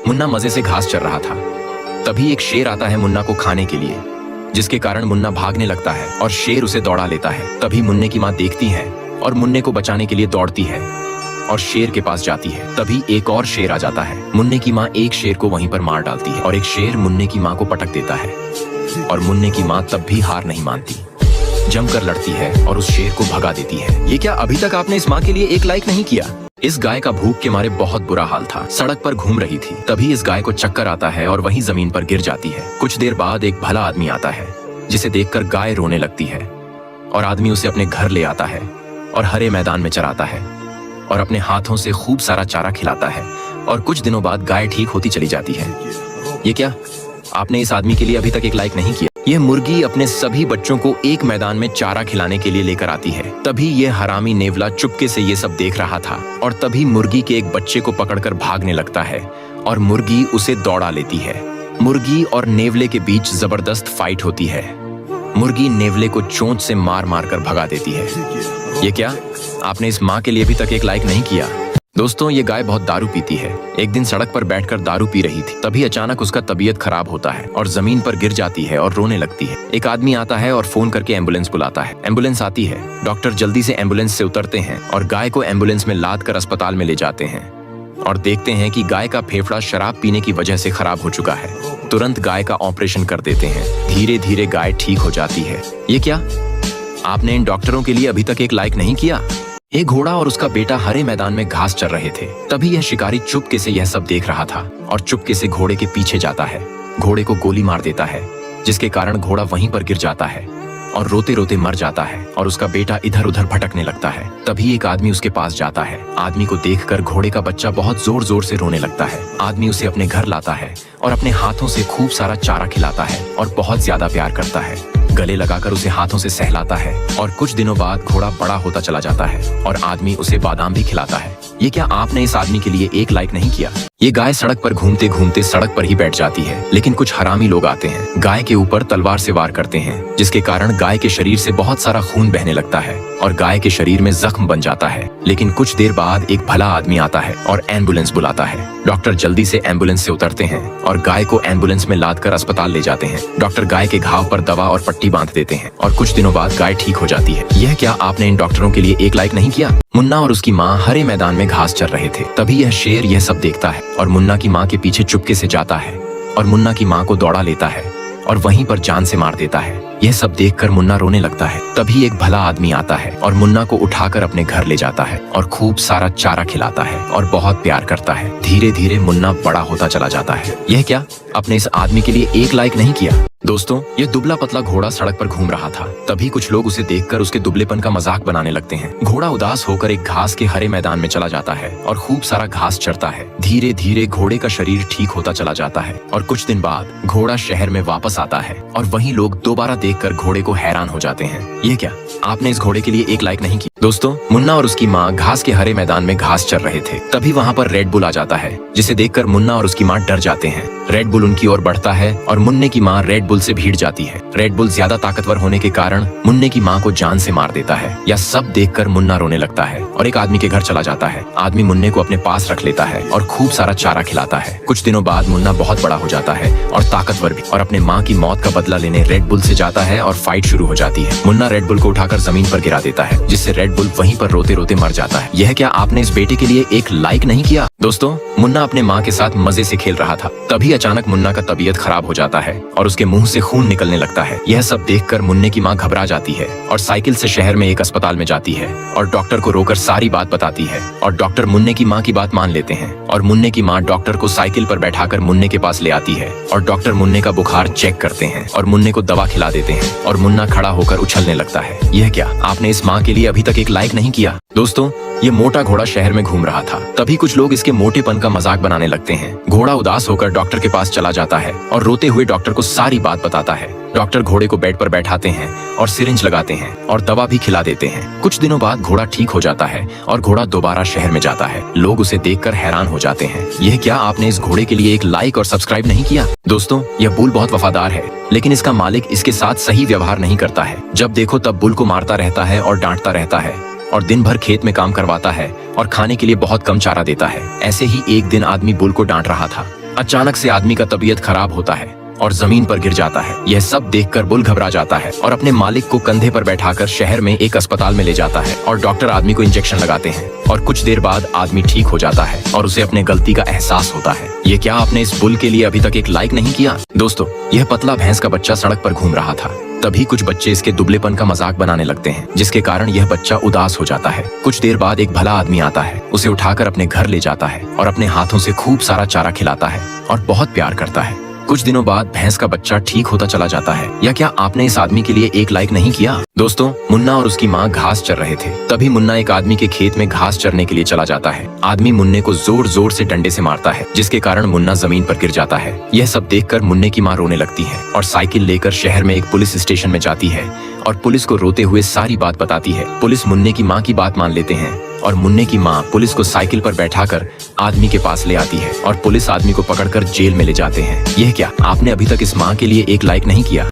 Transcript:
मुन्ना मजे से घास चर रहा था। तभी एक शेर आता है मुन्ना को खाने के लिए, जिसके कारण मुन्ना भागने लगता है और शेर उसे दौड़ा लेता है। तभी मुन्ने की माँ देखती है और मुन्ने को बचाने के लिए दौड़ती है और शेर के पास जाती है। तभी एक और शेर आ जाता है। मुन्ने की माँ एक शेर को वहीं पर मार डालती है और एक शेर मुन्ने की माँ को पटक देता है और मुन्ने की माँ तब भी हार नहीं मानती, जमकर लड़ती है और उस शेर को भगा देती है। ये क्या अभी तक आपने इस माँ के लिए एक लाइक नहीं किया? इस गाय का भूख के मारे बहुत बुरा हाल था। सड़क पर घूम रही थी। तभी इस गाय को चक्कर आता है और वहीं जमीन पर गिर जाती है। कुछ देर बाद एक भला आदमी आता है, जिसे देखकर गाय रोने लगती है और आदमी उसे अपने घर ले आता है और हरे मैदान में चराता है और अपने हाथों से खूब सारा चारा खिलाता है और कुछ दिनों बाद गाय ठीक होती चली जाती है। ये क्या आपने इस आदमी के लिए अभी तक एक लाइक नहीं किया? यह मुर्गी अपने सभी बच्चों को एक मैदान में चारा खिलाने के लिए लेकर आती है। तभी यह हरामी नेवला चुपके से ये सब देख रहा था और तभी मुर्गी के एक बच्चे को पकड़कर भागने लगता है और मुर्गी उसे दौड़ा लेती है। मुर्गी और नेवले के बीच जबरदस्त फाइट होती है। मुर्गी नेवले को चोंच से मार मार कर भगा देती है। ये क्या आपने इस माँ के लिए अभी तक एक लाइक नहीं किया? दोस्तों, ये गाय बहुत दारू पीती है। एक दिन सड़क पर बैठकर दारू पी रही थी। तभी अचानक उसका तबीयत खराब होता है और जमीन पर गिर जाती है और रोने लगती है। एक आदमी आता है और फोन करके एम्बुलेंस बुलाता है। एम्बुलेंस आती है। डॉक्टर जल्दी से एम्बुलेंस से उतरते हैं और गाय को एम्बुलेंस में लाद कर अस्पताल में ले जाते हैं और देखते हैं कि गाय का फेफड़ा शराब पीने की वजह से खराब हो चुका है। तुरंत गाय का ऑपरेशन कर देते हैं। धीरे धीरे गाय ठीक हो जाती है। ये क्या आपने इन डॉक्टरों के लिए अभी तक एक लाइक नहीं किया? एक घोड़ा और उसका बेटा हरे मैदान में घास चर रहे थे। तभी यह शिकारी चुपके से यह सब देख रहा था और चुपके से घोड़े के पीछे जाता है। घोड़े को गोली मार देता है, जिसके कारण घोड़ा वहीं पर गिर जाता है और रोते रोते मर जाता है और उसका बेटा इधर उधर भटकने लगता है। तभी एक आदमी उसके पास जाता है। आदमी को देखकर घोड़े का बच्चा बहुत जोर जोर से रोने लगता है। आदमी उसे अपने घर लाता है और अपने हाथों से खूब सारा चारा खिलाता है और बहुत ज्यादा प्यार करता है। गले लगाकर उसे हाथों से सहलाता है और कुछ दिनों बाद घोड़ा बड़ा होता चला जाता है और आदमी उसे बादाम भी खिलाता है। ये क्या आपने इस आदमी के लिए एक लाइक नहीं किया? ये गाय सड़क पर घूमते घूमते सड़क पर ही बैठ जाती है, लेकिन कुछ हरामी लोग आते हैं। गाय के ऊपर तलवार से वार करते हैं, जिसके कारण गाय के शरीर से बहुत सारा खून बहने लगता है और गाय के शरीर में जख्म बन जाता है। लेकिन कुछ देर बाद एक भला आदमी आता है और एम्बुलेंस बुलाता है। डॉक्टर जल्दी से एम्बुलेंस से उतरते हैं और गाय को एम्बुलेंस में लादकर अस्पताल ले जाते हैं। डॉक्टर गाय के घाव पर दवा और पट्टी बांध देते हैं और कुछ दिनों बाद गाय ठीक हो जाती है। यह क्या आपने इन डॉक्टरों के लिए एक लाइक नहीं किया? मुन्ना और उसकी माँ हरे मैदान में घास चर रहे थे। तभी यह शेर यह सब देखता है और मुन्ना की माँ के पीछे चुपके से जाता है और मुन्ना की माँ को दौड़ा लेता है और वहीं पर जान से मार देता है। यह सब देखकर मुन्ना रोने लगता है। तभी एक भला आदमी आता है और मुन्ना को उठाकर अपने घर ले जाता है और खूब सारा चारा खिलाता है और बहुत प्यार करता है। धीरे धीरे मुन्ना बड़ा होता चला जाता है। यह क्या आपने इस आदमी के लिए एक लाइक नहीं किया? दोस्तों, यह दुबला पतला घोड़ा सड़क पर घूम रहा था। तभी कुछ लोग उसे देखकर उसके दुबलेपन का मजाक बनाने लगते हैं। घोड़ा उदास होकर एक घास के हरे मैदान में चला जाता है और खूब सारा घास चरता है। धीरे धीरे घोड़े का शरीर ठीक होता चला जाता है और कुछ दिन बाद घोड़ा शहर में वापस आता है और वहीं लोग दोबारा देखकर घोड़े को हैरान हो जाते हैं। ये क्या आपने इस घोड़े के लिए एक लाइक नहीं की? दोस्तों, मुन्ना और उसकी माँ घास के हरे मैदान में घास चर रहे थे। तभी वहाँ पर रेड बुल आ जाता है, जिसे देखकर मुन्ना और उसकी माँ डर जाते हैं। रेड बुल उनकी ओर बढ़ता है और मुन्ने की माँ रेड बुल से भिड़ जाती है। रेड बुल ज्यादा ताकतवर होने के कारण मुन्ने की माँ को जान से मार देता है। यह सब देखकर मुन्ना रोने लगता है और एक आदमी के घर चला जाता है। आदमी मुन्ने को अपने पास रख लेता है और खूब सारा चारा खिलाता है। कुछ दिनों बाद मुन्ना बहुत बड़ा हो जाता है और ताकतवर भी, और अपने माँ की मौत का बदला लेने रेड बुल से जाता है और फाइट शुरू हो जाती है। मुन्ना रेड बुल को उठाकर जमीन पर गिरा देता है, जिससे रेड बुल वहीं पर रोते रोते मर जाता है। यह क्या आपने इस बेटे के लिए एक लाइक नहीं किया? दोस्तों, मुन्ना अपने माँ के साथ मजे से खेल रहा था। तभी अचानक मुन्ना का तबीयत खराब हो जाता है और उसके मुंह से खून निकलने लगता है। यह सब देखकर मुन्ने की माँ घबरा जाती है और साइकिल से शहर में एक अस्पताल में जाती है और डॉक्टर को रोकर सारी बात बताती है और डॉक्टर मुन्ने की माँ की बात मान लेते हैं और मुन्ने की माँ डॉक्टर को साइकिल पर बैठाकर मुन्ने के पास ले आती है और डॉक्टर मुन्ने का बुखार चेक करते हैं और मुन्ने को दवा खिला देते हैं और मुन्ना खड़ा होकर उछलने लगता है। यह क्या आपने इस माँ के लिए अभी तक एक लाइक नहीं किया? दोस्तों, ये मोटा घोड़ा शहर में घूम रहा था। तभी कुछ लोग इसके मोटेपन का मजाक बनाने लगते हैं। घोड़ा उदास होकर डॉक्टर के पास चला जाता है और रोते हुए डॉक्टर को सारी बात बताता है। डॉक्टर घोड़े को बेड पर बैठाते हैं और सिरिंज लगाते हैं और दवा भी खिला देते हैं। कुछ दिनों बाद घोड़ा ठीक हो जाता है और घोड़ा दोबारा शहर में जाता है। लोग उसे देखकर हैरान हो जाते हैं। यह क्या आपने इस घोड़े के लिए एक लाइक और सब्सक्राइब नहीं किया? दोस्तों, यह बुल बहुत वफादार है, लेकिन इसका मालिक इसके साथ सही व्यवहार नहीं करता है। जब देखो तब बुल को मारता रहता है और डांटता रहता है और दिन भर खेत में काम करवाता है और खाने के लिए बहुत कम चारा देता है। ऐसे ही एक दिन आदमी बुल को डांट रहा था। अचानक से आदमी का तबीयत खराब होता है और जमीन पर गिर जाता है। यह सब देखकर बुल घबरा जाता है और अपने मालिक को कंधे पर बैठाकर शहर में एक अस्पताल में ले जाता है और डॉक्टर आदमी को इंजेक्शन लगाते हैं और कुछ देर बाद आदमी ठीक हो जाता है और उसे अपने गलती का एहसास होता है। ये क्या आपने इस बुल के लिए अभी तक एक लाइक नहीं किया? दोस्तों, यह पतला भैंस का बच्चा सड़क पर घूम रहा था। तभी कुछ बच्चे इसके दुबलेपन का मजाक बनाने लगते हैं, जिसके कारण यह बच्चा उदास हो जाता है। कुछ देर बाद एक भला आदमी आता है, उसे उठाकर अपने घर ले जाता है और अपने हाथों से खूब सारा चारा खिलाता है और बहुत प्यार करता है। कुछ दिनों बाद भैंस का बच्चा ठीक होता चला जाता है। या क्या आपने इस आदमी के लिए एक लाइक नहीं किया? दोस्तों, मुन्ना और उसकी माँ घास चर रहे थे। तभी मुन्ना एक आदमी के खेत में घास चरने के लिए चला जाता है। आदमी मुन्ने को जोर जोर से डंडे से मारता है, जिसके कारण मुन्ना जमीन पर गिर जाता है। यह सब देखकर मुन्ने की माँ रोने लगती है और साइकिल लेकर शहर में एक पुलिस स्टेशन में जाती है और पुलिस को रोते हुए सारी बात बताती है। पुलिस मुन्ने की माँ की बात मान लेते हैं और मुन्ने की माँ पुलिस को साइकिल पर बैठाकर आदमी के पास ले आती है और पुलिस आदमी को पकड़कर जेल में ले जाते हैं। यह क्या आपने अभी तक इस माँ के लिए एक लाइक नहीं किया?